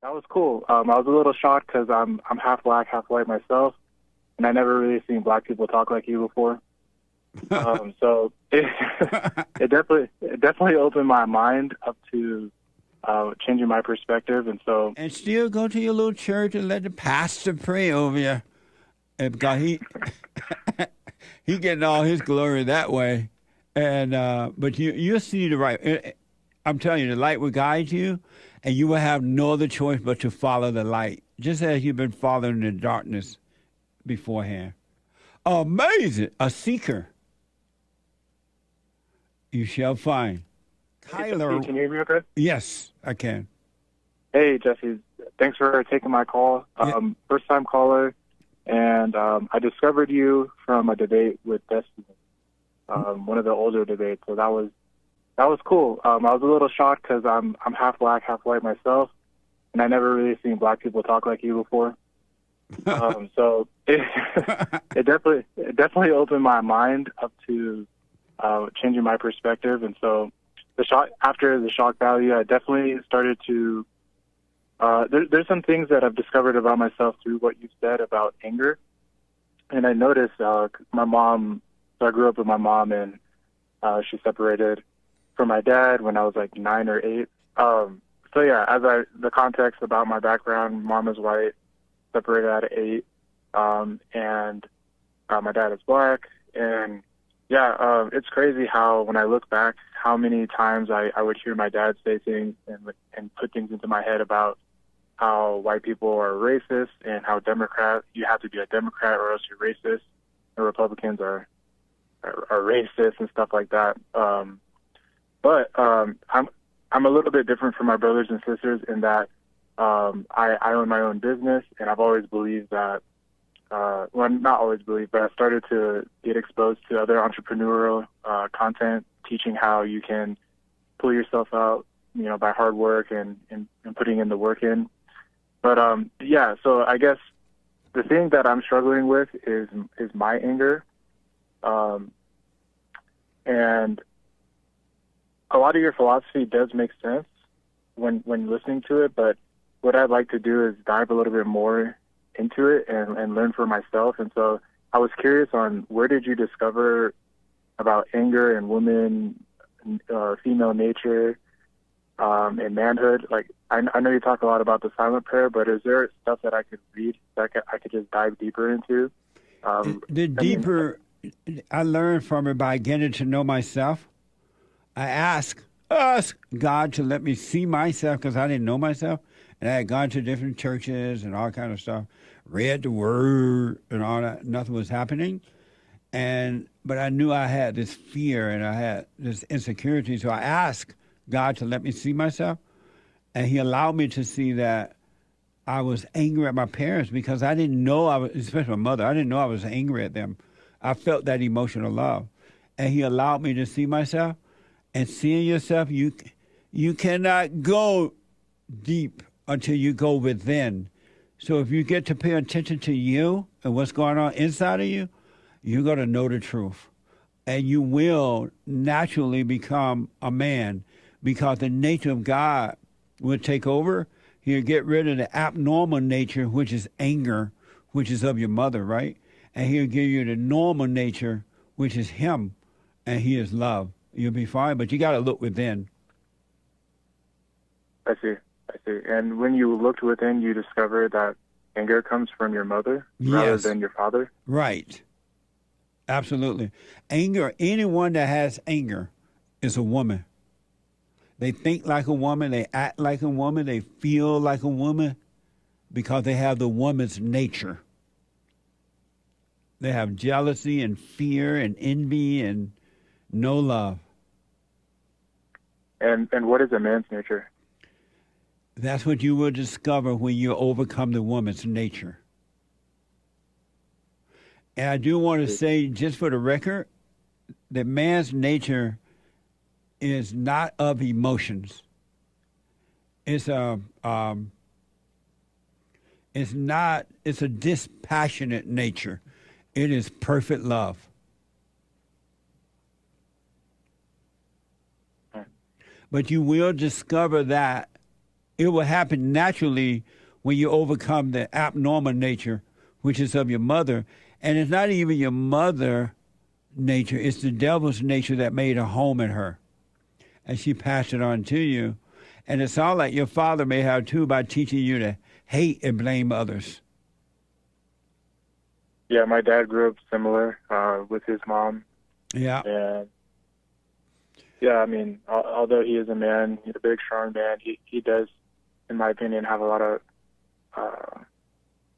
That was cool. I was a little shocked because I'm half black, half white myself, and I never really seen black people talk like you before. So it definitely opened my mind up to changing my perspective, and so And still go to your little church and let the pastor pray over you. And because he getting all his glory that way. And but you'll see the right. I'm telling you, the light will guide you, and you will have no other choice but to follow the light, just as you've been following the darkness beforehand. Amazing, a seeker you shall find. hey, Jesse, Tyler, can you hear me okay? yes, I can. Hey, Jesse, thanks for taking my call. Yeah. First time caller, and I discovered you from a debate with Destiny, one of the older debates. So that was cool. I was a little shocked because I'm half black, half white myself, and I never really seen black people talk like you before. So it definitely opened my mind up to changing my perspective, and so after the shock value, I definitely started to. There's some things that I've discovered about myself through what you said about anger, and I noticed my mom. So I grew up with my mom, and she separated from my dad when I was like 9 or 8. So yeah, the context about my background, mom is white, separated at 8, and my dad is black, and yeah, it's crazy how when I look back, how many times I would hear my dad say things and put things into my head about how white people are racist and how you have to be a Democrat or else you're racist, and Republicans are racist and stuff like that. But I'm a little bit different from my brothers and sisters in that I own my own business, and I've always believed that. Well, not always believed, but I started to get exposed to other entrepreneurial content, teaching how you can pull yourself out, by hard work and putting in the work in. But yeah, so I guess the thing that I'm struggling with is my anger, and a lot of your philosophy does make sense when listening to it. But what I'd like to do is dive a little bit more into it and learn for myself. And so I was curious on where did you discover about anger and women, female nature, and manhood? Like I know you talk a lot about the silent prayer, but is there stuff that I could read that I could just dive deeper into? The deeper I learned from it by getting to know myself. I asked God to let me see myself because I didn't know myself. And I had gone to different churches and all kind of stuff, read the word and all that. Nothing was happening. But I knew I had this fear and I had this insecurity. So I asked God to let me see myself. And he allowed me to see that I was angry at my parents because I didn't know especially my mother, I didn't know I was angry at them. I felt that emotional love. And he allowed me to see myself. And seeing yourself, you cannot go deep until you go within. So if you get to pay attention to you and what's going on inside of you, you're going to know the truth. And you will naturally become a man because the nature of God will take over. He'll get rid of the abnormal nature, which is anger, which is of your mother, right? And he'll give you the normal nature, which is him, and he is love. You'll be fine, but you got to look within. I see. And when you looked within, you discovered that anger comes from your mother rather than your father? Right. Absolutely. Anger, anyone that has anger is a woman. They think like a woman, they act like a woman, they feel like a woman because they have the woman's nature. They have jealousy and fear and envy and no love. And what is a man's nature? That's what you will discover when you overcome the woman's nature. And I do want to say, just for the record, that man's nature is not of emotions. It's a dispassionate nature. It is perfect love. But you will discover that It will happen naturally when you overcome the abnormal nature, which is of your mother. And it's not even your mother nature, it's the devil's nature that made a home in her. And she passed it on to you. And it's all like your father may have too by teaching you to hate and blame others. Yeah, my dad grew up similar with his mom. Yeah. And yeah, I mean, although he is a man, he's a big, strong man, he does, in my opinion, have a lot of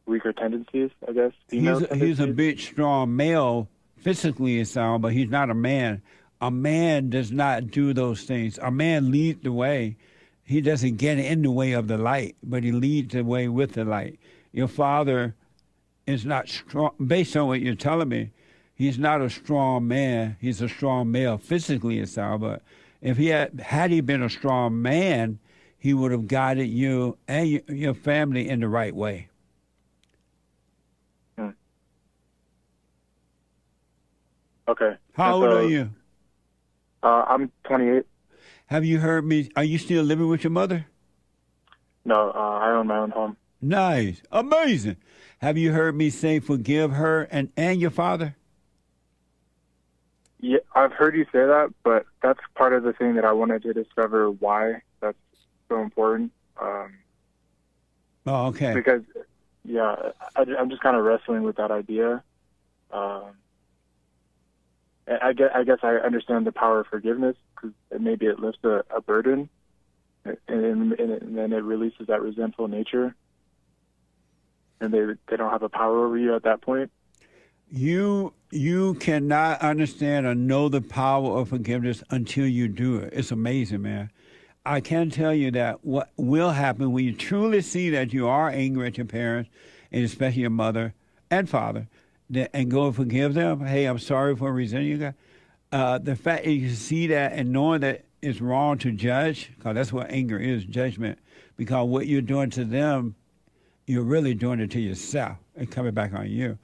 weaker tendencies, I guess. He's a big, strong male, physically sound, but he's not a man. A man does not do those things. A man leads the way. He doesn't get in the way of the light, but he leads the way with the light. Your father is not strong. Based on what you're telling me, he's not a strong man. He's a strong male, physically sound, but if he had he been a strong man, he would have guided you and your family in the right way. Okay. How old are you? I'm 28. Have you heard me? Are you still living with your mother? No, I own my own home. Nice. Amazing. Have you heard me say forgive her and your father? Yeah, I've heard you say that, but that's part of the thing that I wanted to discover why that's so important. Oh, okay. Because, yeah, I'm just kind of wrestling with that idea. I guess I understand the power of forgiveness because maybe it lifts a burden, and then it releases that resentful nature, and they don't have a power over you at that point. You cannot understand or know the power of forgiveness until you do it. It's amazing, man. I can tell you that what will happen when you truly see that you are angry at your parents, and especially your mother and father, and go and forgive them. Hey, I'm sorry for resenting you guys. The fact that you see that and knowing that it's wrong to judge, because that's what anger is, judgment. Because what you're doing to them, you're really doing it to yourself and coming back on you.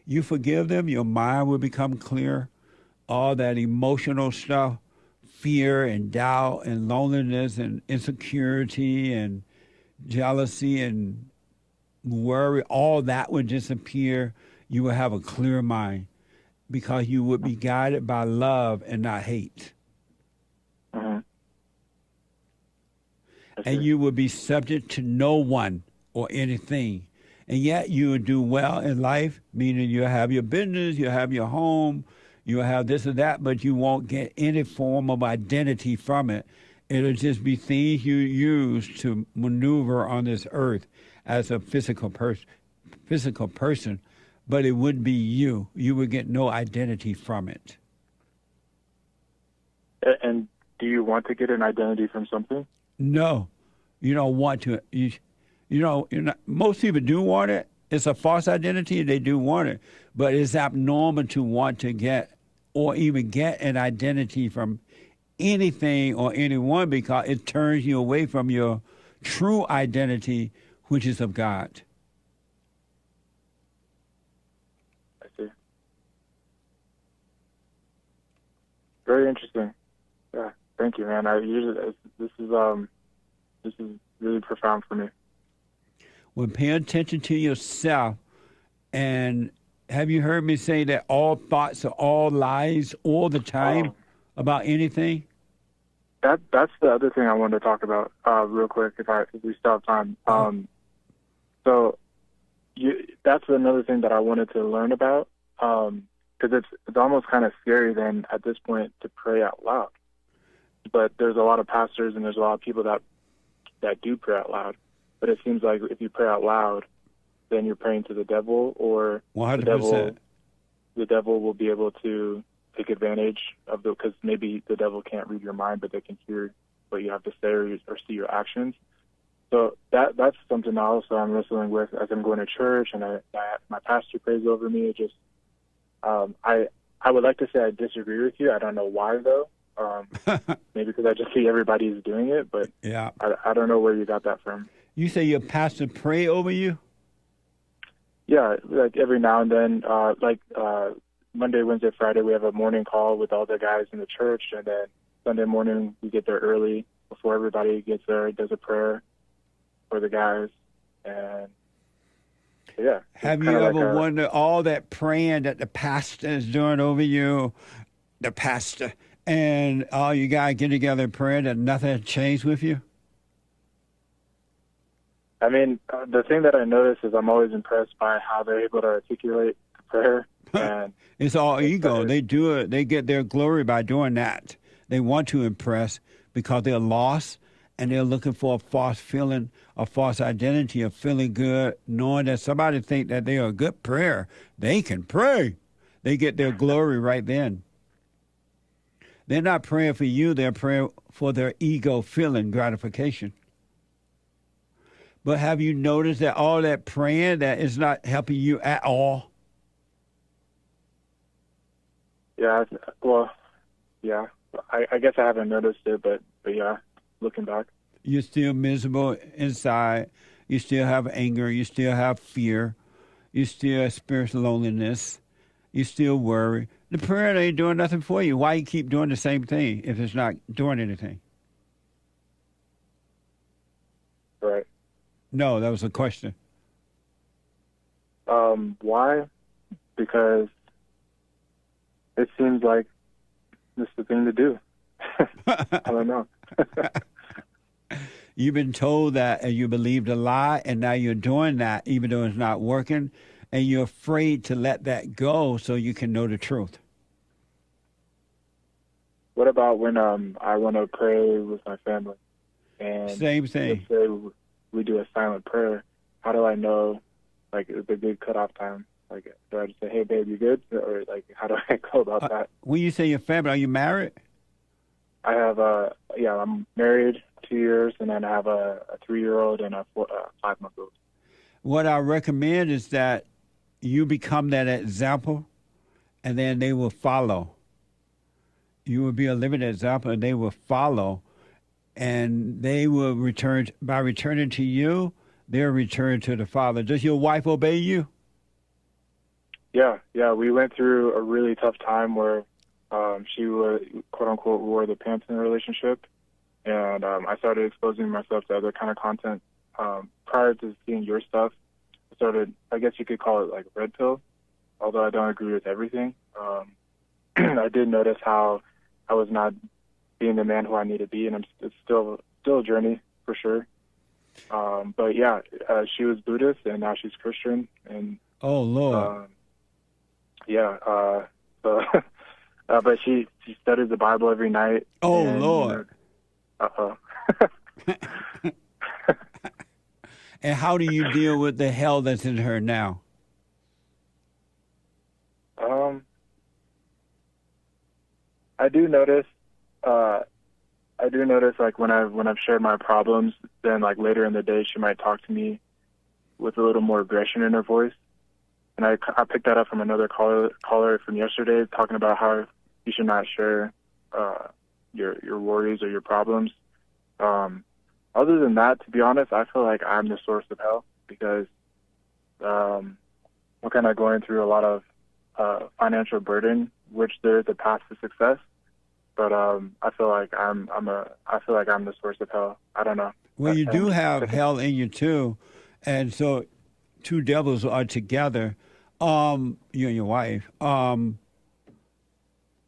You forgive them, your mind will become clear. All that emotional stuff, fear and doubt and loneliness and insecurity and jealousy and worry, all that would disappear. You will have a clear mind because you would be guided by love and not hate. Mm-hmm. And you would be subject to no one or anything. And yet you would do well in life, meaning you'll have your business, you'll have your home, you'll have this or that, but you won't get any form of identity from it. It'll just be things you use to maneuver on this earth as a physical person. But it would be you. You would get no identity from it. And do you want to get an identity from something? No, you don't want to. Most people do want it. It's a false identity. They do want it. But it's abnormal to want to get or even get an identity from anything or anyone because it turns you away from your true identity, which is of God. Very interesting. Yeah, thank you, man. This is really profound for me. Well, pay attention to yourself. And have you heard me say that all thoughts are all lies all the time about anything? That's the other thing I wanted to talk about real quick if we still have time. That's another thing that I wanted to learn about. Because it's almost kind of scary then at this point to pray out loud. But there's a lot of pastors and there's a lot of people that do pray out loud. But it seems like if you pray out loud, then you're praying to the devil, or 100%. The devil will be able to take advantage of because maybe the devil can't read your mind, but they can hear what you have to say or see your actions. So that's something also I'm wrestling with as I'm going to church, and my pastor prays over me. It just I would like to say I disagree with you. I don't know why though. Maybe because I just see everybody's doing it, but yeah, I don't know where you got that from. You say your pastor pray over you? Yeah, like every now and then, Monday, Wednesday, Friday, we have a morning call with all the guys in the church, and then Sunday morning we get there early before everybody gets there, does a prayer, for the guys, and yeah. Have you ever wondered all that praying that the pastor is doing over you, the pastor, and all you guys get together and pray that nothing has changed with you? I mean, the thing that I notice is I'm always impressed by how they're able to articulate the prayer. And it's all ego. They do it. They get their glory by doing that. They want to impress because they're lost and they're looking for a false feeling, a false identity of feeling good, knowing that somebody think that they are a good prayer. They can pray. They get their glory right then. They're not praying for you. They're praying for their ego feeling gratification. But have you noticed that all that praying, that is not helping you at all? Yeah, well, yeah. I guess I haven't noticed it, but yeah, looking back. You're still miserable inside. You still have anger. You still have fear. You still experience loneliness. You still worry. The prayer ain't doing nothing for you. Why you keep doing the same thing if it's not doing anything? Right. No, that was a question. Why? Because it seems like it's the thing to do. I don't know. You've been told that and you believed a lie, and now you're doing that even though it's not working, and you're afraid to let that go so you can know the truth. What about when I want to pray with my family? And same thing. Let's say we do a silent prayer. How do I know, like, the good cutoff time? Like, do I just say, hey, babe, you good? Or, like, how do I go about that? When you say your family, are you married? I have I'm married 2 years, and then I have a 3-year-old and a 5-month-old. What I recommend is that you become that example, and then they will follow. You will be a living example, and they will follow, and they will return. By returning to you, they'll return to the Father. Does your wife obey you? Yeah. We went through a really tough time where she would, quote unquote, wore the pants in the relationship, and I started exposing myself to other kind of content. Prior to seeing your stuff, I started, I guess you could call it like red pill, although I don't agree with everything. I did notice how I was not being the man who I need to be, and it's still a journey for sure. But yeah, she was Buddhist, and now she's Christian, and oh Lord, so, but she studies the Bible every night. Oh Lord. And how do you deal with the hell that's in her now? I do notice like when I've shared my problems, then like later in the day she might talk to me with a little more aggression in her voice, and I picked that up from another caller from yesterday, talking about how you should not share your worries or your problems. Other than that, to be honest, I feel like I'm the source of hell because I'm kind of going through a lot of financial burden, which there's a path to success. But I feel like I'm the source of hell. I don't know. Well, you do have hell in you too, and so two devils are together. You and your wife.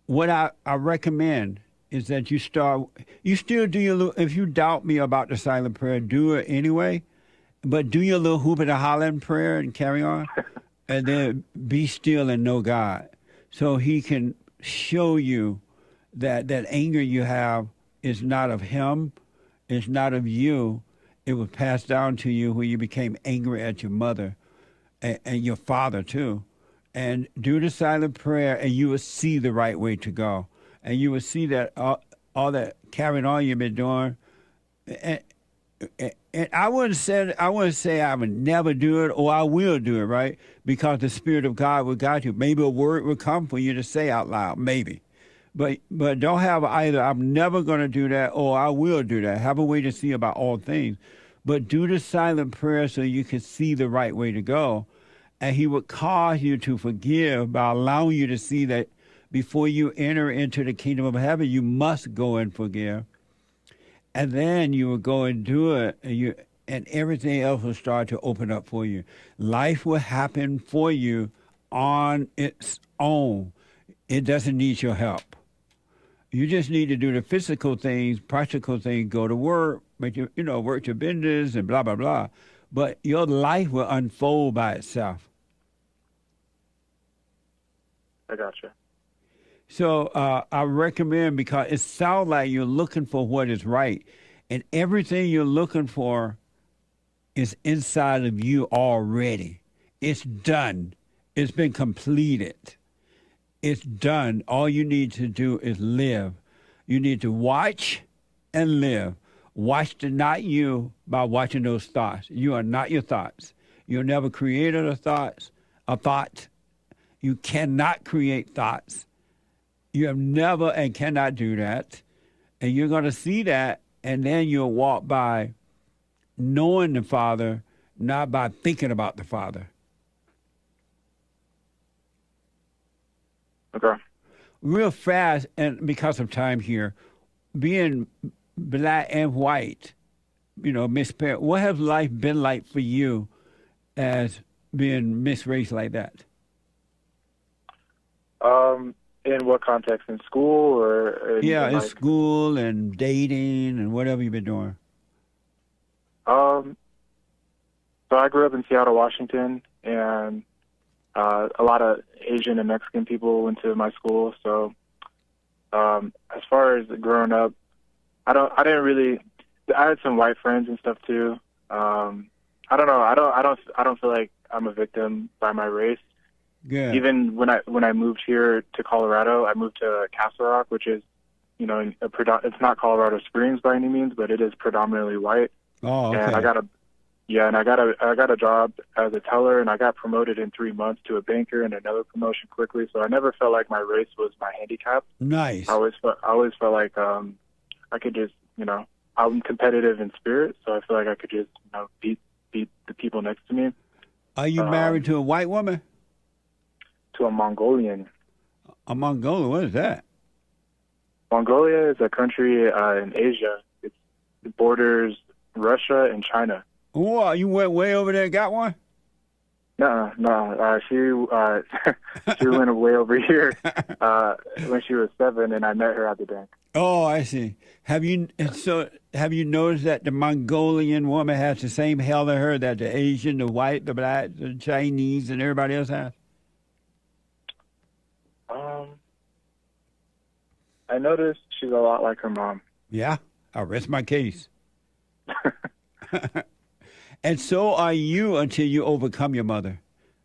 What I recommend is that you still do your little, if you doubt me about the silent prayer, do it anyway, but do your little hoop and a hollering prayer and carry on, and then be still and know God, so He can show you that anger you have is not of Him, it's not of you. It was passed down to you when you became angry at your mother and your father too. And do the silent prayer, and you will see the right way to go. And you will see that all that carrying on you've been doing. And I wouldn't say I would never do it or I will do it, right? Because the Spirit of God will guide you. Maybe a word will come for you to say out loud, maybe. But don't have either I'm never going to do that or I will do that. Have a way to see about all things. But do the silent prayer so you can see the right way to go. And He would cause you to forgive by allowing you to see that before you enter into the kingdom of heaven, you must go and forgive. And then you will go and do it, and everything else will start to open up for you. Life will happen for you on its own. It doesn't need your help. You just need to do the physical things, practical things, go to work, make your, work your business and blah, blah, blah. But your life will unfold by itself. I gotcha. So I recommend, because it sounds like you're looking for what is right. And everything you're looking for is inside of you already. It's done. It's been completed. It's done. All you need to do is live. You need to watch and live. Watch the not you by watching those thoughts. You are not your thoughts. You never created a thought. You cannot create thoughts. You have never and cannot do that. And you're going to see that, and then you'll walk by knowing the Father, not by thinking about the Father. Okay. Real fast, and because of time here, being black and white, mixed pair, what has life been like for you as being mixed race like that? In what context? In school or in school and dating and whatever you've been doing. So I grew up in Seattle, Washington, and a lot of Asian and Mexican people went to my school. So as far as growing up, I had some white friends and stuff too. I don't know. I don't feel like I'm a victim by my race. Yeah. Even when I moved here to Colorado, I moved to Castle Rock, which is, it's not Colorado Springs by any means, but it is predominantly white. Oh, okay. And I got a job as a teller, and I got promoted in 3 months to a banker, and another promotion quickly. So I never felt like my race was my handicap. Nice. I always felt like I could just, I'm competitive in spirit, so I feel like I could just, beat the people next to me. Are you married to a white woman? To a Mongolian. A Mongolian? What is that? Mongolia is a country in Asia. It borders Russia and China. Oh, you went way over there and got one? No. She went way over here when she was 7, and I met her at the bank. Oh, I see. Have you noticed that the Mongolian woman has the same hair to her that the Asian, the white, the black, the Chinese, and everybody else has? I noticed she's a lot like her mom. Yeah, I'll rest my case. And so are you until you overcome your mother.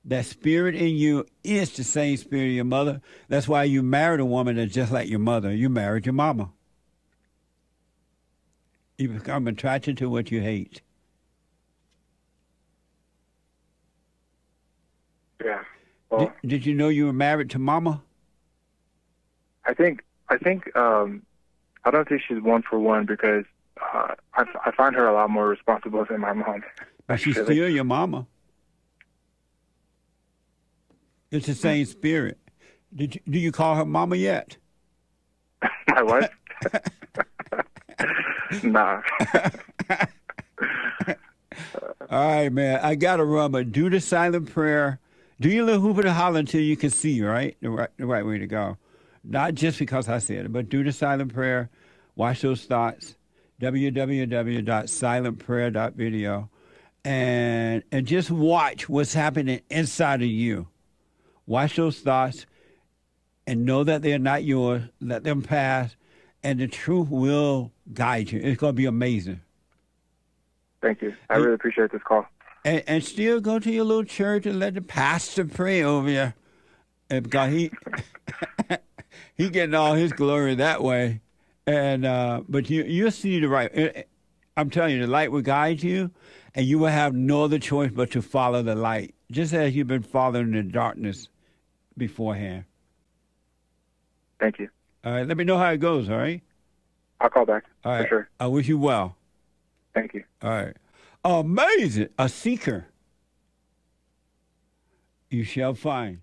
That spirit in you is the same spirit of your mother. That's why you married a woman that's just like your mother. You married your mama. You become attracted to what you hate. Yeah. Well, did you know you were married to mama? I think I don't think she's one for one, because I find her a lot more responsible than my mom. But she's still your mama. It's the same spirit. Do you call her mama yet? My wife? Nah. All right, man. I got to run, but do the silent prayer. Do your little hoop and holler until you can see, right? The right way to go. Not just because I said it, but do the silent prayer. Watch those thoughts. www.silentprayer.video. And just watch what's happening inside of you. Watch those thoughts and know that they're not yours. Let them pass, and the truth will guide you. It's going to be amazing. Thank you. I really appreciate this call. And still go to your little church and let the pastor pray over you. And because he getting all his glory that way. And but you'll see the right. I'm telling you, the light will guide you, and you will have no other choice but to follow the light, just as you've been following the darkness beforehand. Thank you. All right, let me know how it goes, all right? I'll call back, all right. For sure. I wish you well. Thank you. All right. Amazing. A seeker you shall find.